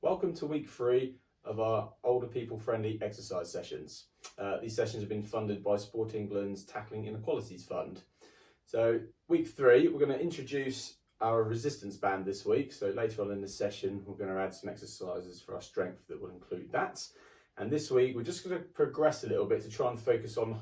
Welcome to week 3 of our older people friendly exercise sessions. These sessions have been funded by Sport England's Tackling Inequalities Fund. So week 3, we're going to introduce our resistance band this week. So later on in the session, we're going to add some exercises for our strength that will include that. And this week, we're just going to progress a little bit to try and focus on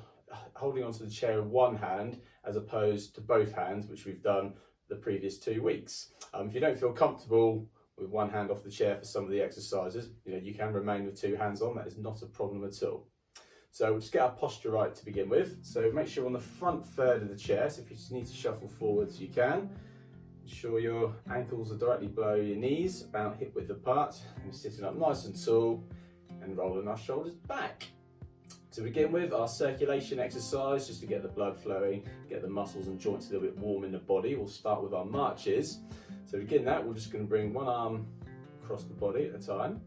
holding onto the chair with one hand as opposed to both hands, which we've done the previous 2 weeks. If you don't feel comfortable with one hand off the chair for some of the exercises, you can remain with 2 hands on. That is not a problem at all. So we'll just get our posture right to begin with. So make sure you're on the front third of the chair. So if you just need to shuffle forwards, you can. Ensure your ankles are directly below your knees, about hip width apart. And we're sitting up nice and tall and rolling our shoulders back. To begin with, our circulation exercise, just to get the blood flowing, get the muscles and joints a little bit warm in the body. We'll start with our marches. So to begin that, we're just going to bring one arm across the body at a time.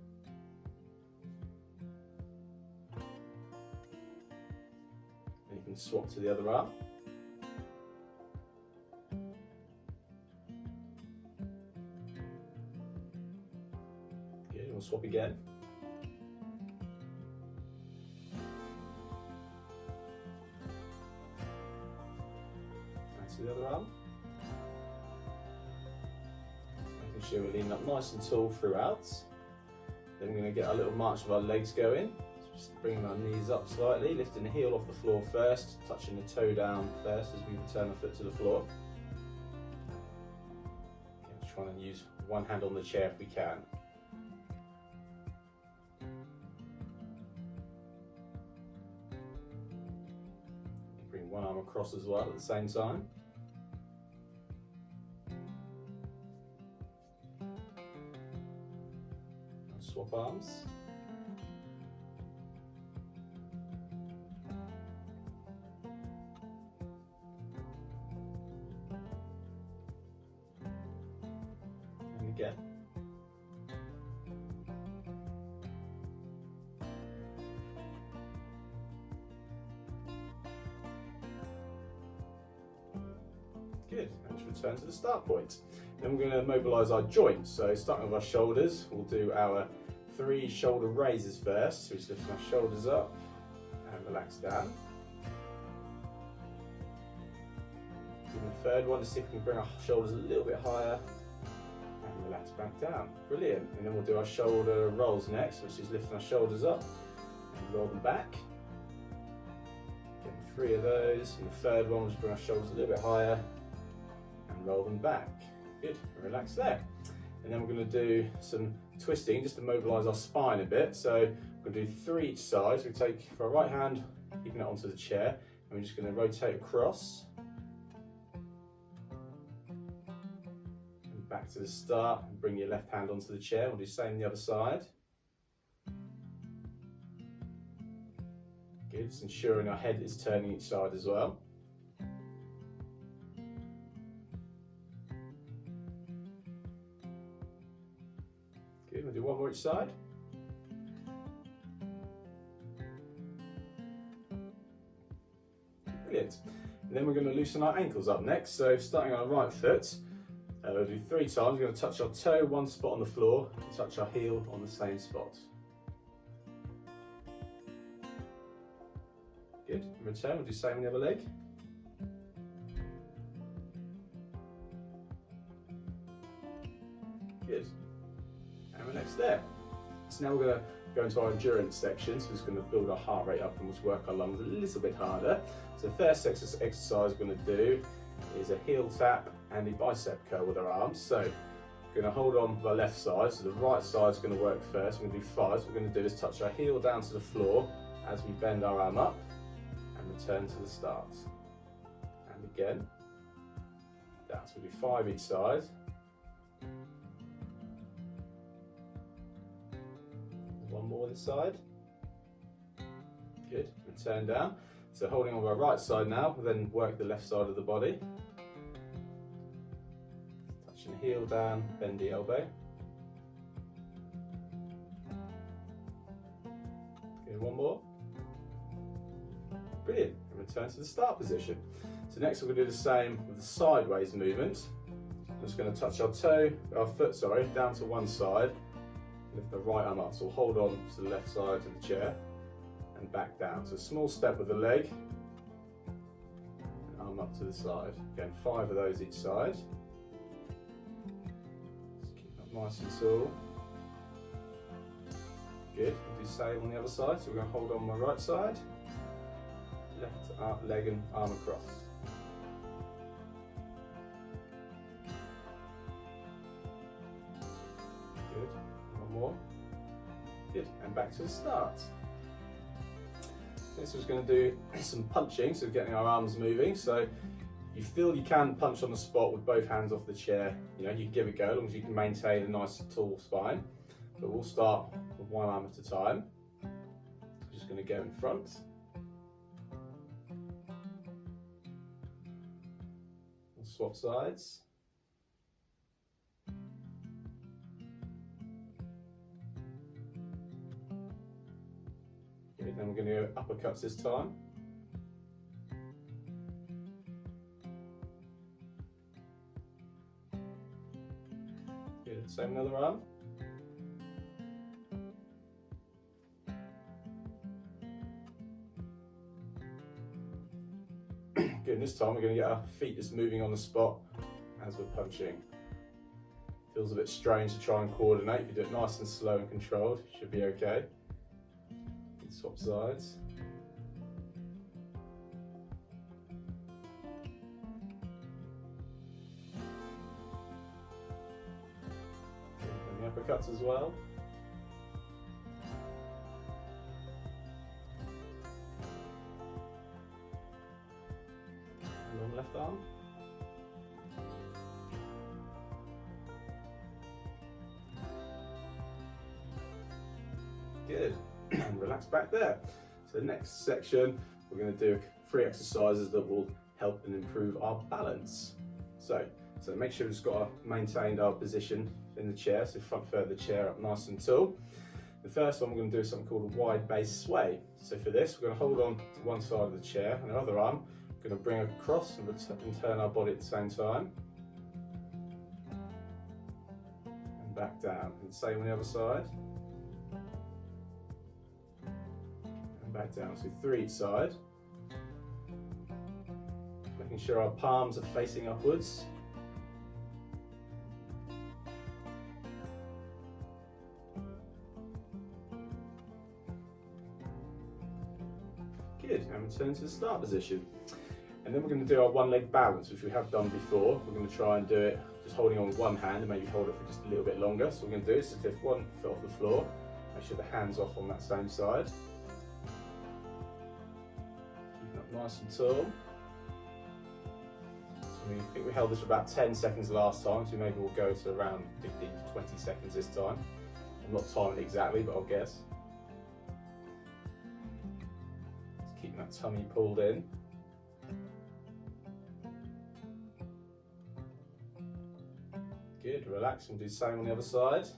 And you can swap to the other arm. Good, we'll swap again. To the other arm. Making sure we're leaning up nice and tall throughout. Then we're going to get our little march of our legs going. So just bringing our knees up slightly, lifting the heel off the floor first, touching the toe down first as we return our foot to the floor. Again, trying to use one hand on the chair if we can. Bring one arm across as well at the same time. Swap arms. And again. Good, and just return to the start point. Then we're going to mobilise our joints. So starting with our shoulders, we'll do our 3 shoulder raises first. So we just lift our shoulders up and relax down. Do the third one to see if we can bring our shoulders a little bit higher and relax back down. Brilliant. And then we'll do our shoulder rolls next, which is lifting our shoulders up and roll them back. Getting 3 of those. And the third one, we'll just bring our shoulders a little bit higher and roll them back. Good, relax there. And then we're going to do some twisting just to mobilise our spine a bit. So we're going to do 3 each side. So we take for our right hand, keeping it onto the chair, and we're just going to rotate across. And back to the start, and bring your left hand onto the chair. We'll do the same on the other side. Good, just ensuring our head is turning each side as well. We'll do 1 more each side. Brilliant. And then we're going to loosen our ankles up next. So starting on our right foot, we'll do 3 times. We're going to touch our toe one spot on the floor, and touch our heel on the same spot. Good. In return, we'll do the same on the other leg. Good. And relax there. So now we're going to go into our endurance section. So we're just going to build our heart rate up and we'll work our lungs a little bit harder. So the first exercise we're going to do is a heel tap and a bicep curl with our arms. So we're going to hold on the left side. So the right side is going to work first. We're going to do 5. So what we're going to do is touch our heel down to the floor as we bend our arm up and return to the start. And again, down. So we'll do 5 each side. One more this side. Good, and turn down. So holding on our right side now, we'll then work the left side of the body. Touching the heel down, bend the elbow. Good, one more. Brilliant, and return to the start position. So next we're going to do the same with the sideways movement. I'm just going to touch our foot down to one side, lift the right arm up. So we'll hold on to the left side of the chair and back down. So a small step with the leg, and arm up to the side. Again, 5 of those each side. Just keep that nice and tall. Good, we'll do the same on the other side. So we're going to hold on my right side, left leg and arm across. Good, one more. Good, and back to the start. This was going to do some punching, so getting our arms moving. So you feel you can punch on the spot with both hands off the chair. You know, you can give it a go as long as you can maintain a nice tall spine. But we'll start with one arm at a time. I'm just going to go in front. We'll swap sides. Good, then we're going to go uppercuts this time. Good, same another arm. Good, and this time we're going to get our feet just moving on the spot as we're punching. Feels a bit strange to try and coordinate. If you do it nice and slow and controlled, it should be okay. Swap sides. And the uppercuts as well. And on the left arm. Good. And relax back there. So the next section, we're going to do 3 exercises that will help and improve our balance. So make sure we've just got maintained our position in the chair, so front third of the chair up nice and tall. The first one we're going to do is something called a wide base sway. So for this, we're going to hold on to one side of the chair and the other arm, we're going to bring across and turn our body at the same time. And back down. And same on the other side. Back down, so 3 each side. Making sure our palms are facing upwards. Good, and return to the start position. And then we're going to do our one leg balance, which we have done before. We're going to try and do it just holding on with one hand and maybe hold it for just a little bit longer. So what we're going to do is to lift one foot off the floor, make sure the hand's off on that same side. Nice and tall. So I think we held this for about 10 seconds last time, so maybe we'll go to around 15 to 20 seconds this time. I'm not timing it exactly, but I'll guess. Just keeping that tummy pulled in. Good, relax and do the same on the other side.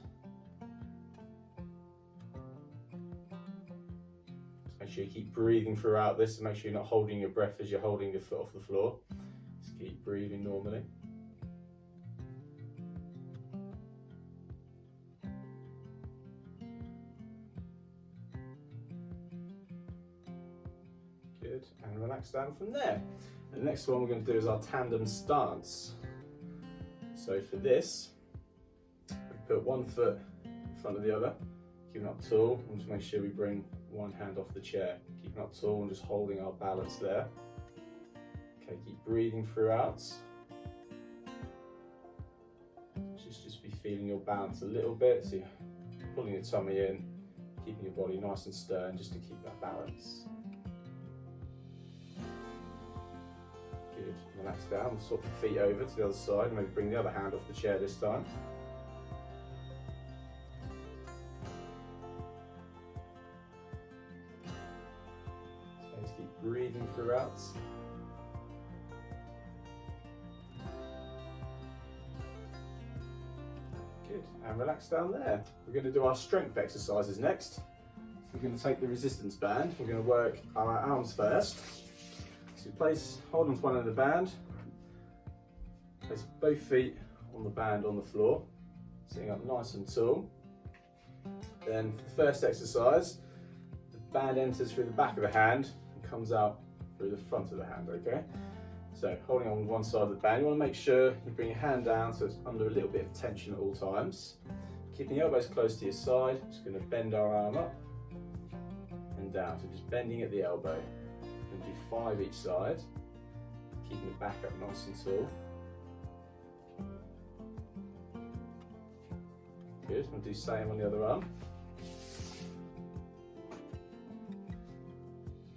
Make sure you keep breathing throughout this and make sure you're not holding your breath as you're holding your foot off the floor. Just keep breathing normally. Good, and relax down from there. And the next one we're going to do is our tandem stance. So for this, we put one foot in front of the other, keeping up tall, and just make sure we bring one hand off the chair, keeping up tall and just holding our balance there. Okay, keep breathing throughout. Just be feeling your balance a little bit, so you're pulling your tummy in, keeping your body nice and stern just to keep that balance. Good, relax down, we'll swap the feet over to the other side, maybe bring the other hand off the chair this time. Keep breathing throughout. Good, and relax down there. We're going to do our strength exercises next. So we're going to take the resistance band. We're going to work our arms first. So hold on to one end of the band. Place both feet on the band on the floor, sitting up nice and tall. Then for the first exercise, the band enters through the back of the hand and comes out through the front of the hand, okay? So holding on one side of the band, you want to make sure you bring your hand down so it's under a little bit of tension at all times. Keeping the elbows close to your side, just going to bend our arm up and down. So just bending at the elbow. And do 5 each side, keeping the back up nice and tall. Good, we'll do the same on the other arm.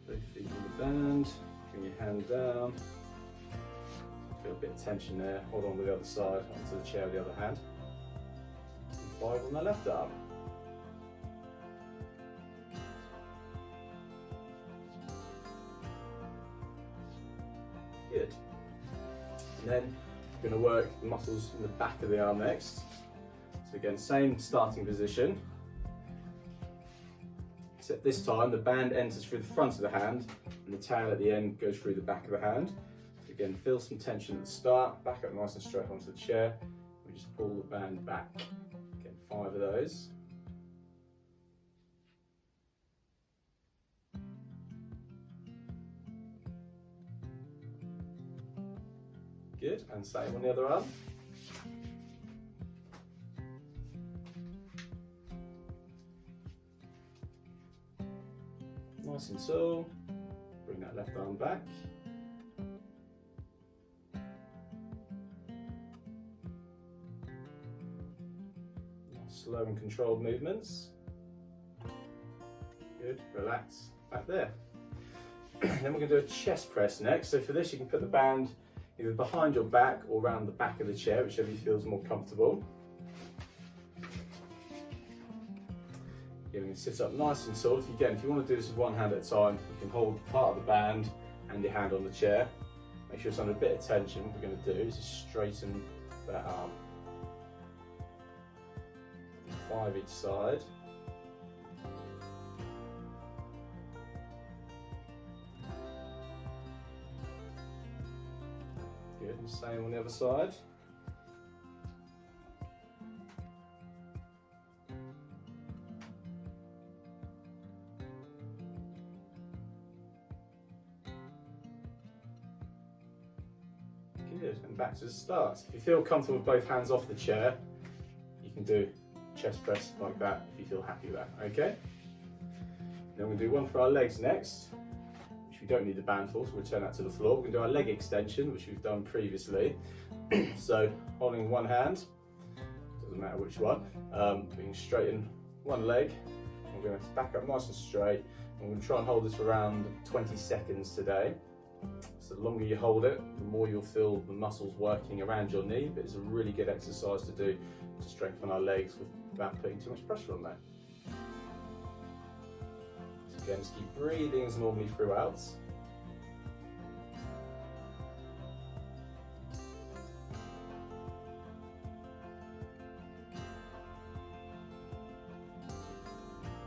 Both feet in the band, bring your hand down. Feel a bit of tension there, hold on with the other side, onto the chair with the other hand. And 5 on the left arm. Good. And then we're going to work the muscles in the back of the arm next. So again, same starting position, except this time the band enters through the front of the hand and the tail at the end goes through the back of the hand. So again, feel some tension at the start, back up nice and straight onto the chair. We just pull the band back. Again, 5 of those. Good, and same on the other arm. Nice and tall. Bring that left arm back. Nice, slow and controlled movements. Good, relax, back there. Then we're going to do a chest press next. So for this you can put the band either behind your back or around the back of the chair, whichever you feels more comfortable. You're going to sit up nice and tall. If you want to do this with one hand at a time, you can hold part of the band and your hand on the chair. Make sure it's under a bit of tension. What we're going to do is just straighten that arm. 5 each side. Good, and same on the other side. Good, and back to the start. If you feel comfortable with both hands off the chair, you can do chest press like that if you feel happy with that, okay? Then we'll do one for our legs next, which we don't need the band for, so we'll turn that to the floor. We're going to do our leg extension, which we've done previously. So holding one hand, doesn't matter which one, we can straighten one leg. We're going to back up nice and straight. I'm going to try and hold this for around 20 seconds today. So the longer you hold it, the more you'll feel the muscles working around your knee, but it's a really good exercise to do to strengthen our legs without putting too much pressure on there. So again, just keep breathing as normally throughout.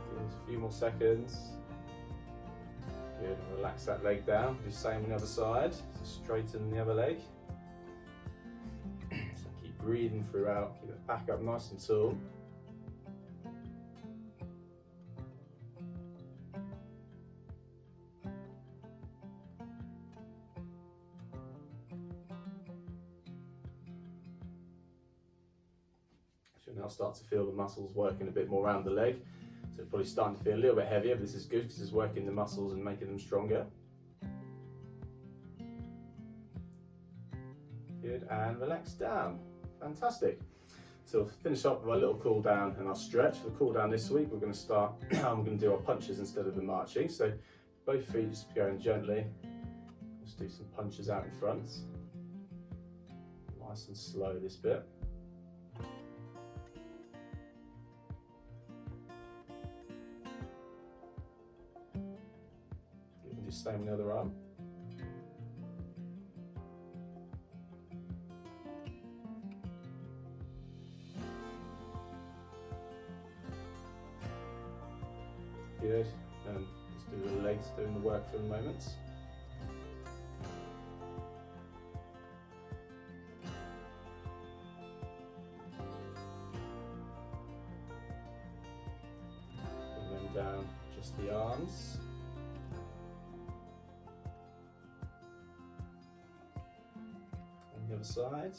Give us a few more seconds. Good, and relax that leg down. Do the same on the other side. So straighten the other leg. So keep breathing throughout. Keep it back up nice and tall. You'll now start to feel the muscles working a bit more around the leg. So it's probably starting to feel a little bit heavier, but this is good because it's working the muscles and making them stronger. Good, and relax down. Fantastic. So we'll finish up with our little cool down and our stretch. For the cool down this week, we're going to start, I'm going to do our punches instead of the marching. So both feet just going gently. Let's do some punches out in front. Nice and slow this bit. Same on the other arm. Good, and let's do the legs doing the work for the moment. down just the arms. On the other side.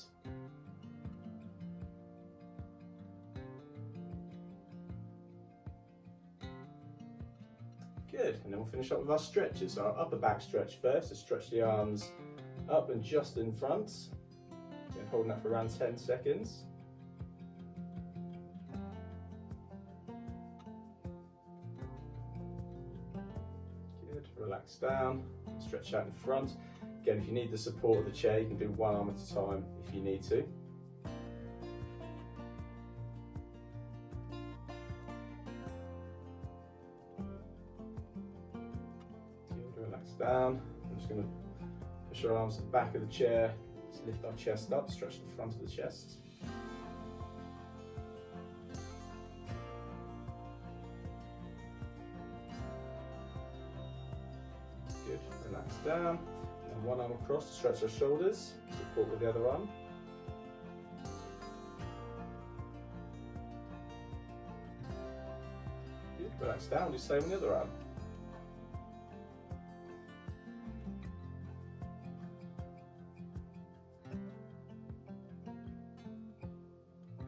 Good, and then we'll finish up with our stretches. So our upper back stretch first, so stretch the arms up and just in front. Again, holding that for around 10 seconds. Good, relax down, stretch out in front. Again, if you need the support of the chair, you can do one arm at a time if you need to. Relax down. I'm just going to push our arms to the back of the chair. Let's lift our chest up, stretch the front of the chest. Good, relax down. And one arm across to stretch our shoulders, support with the other arm. Good, relax down, do the same on the other arm.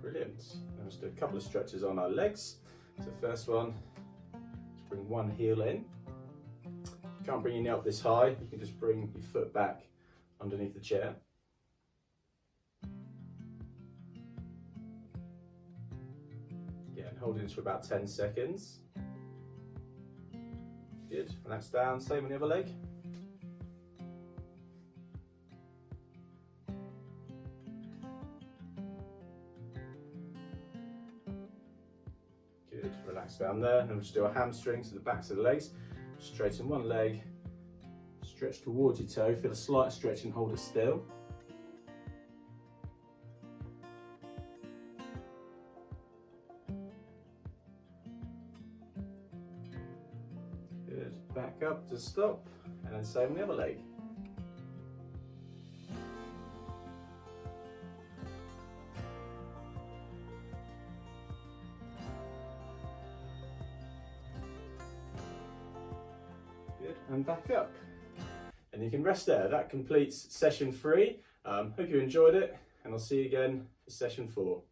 Brilliant. Now let's do a couple of stretches on our legs. So first one, just bring one heel in. If you can't bring your knee up this high, you can just bring your foot back underneath the chair. Again, holding this for about 10 seconds. Good, relax down, same on the other leg. Good, relax down there, and we'll just do our hamstrings to the backs of the legs. Straighten one leg, stretch towards your toe, feel a slight stretch and hold it still. Good, back up to stop, and then same on the other leg. Good, and back up. And you can rest there. That completes session 3. Hope you enjoyed it, and I'll see you again for session 4.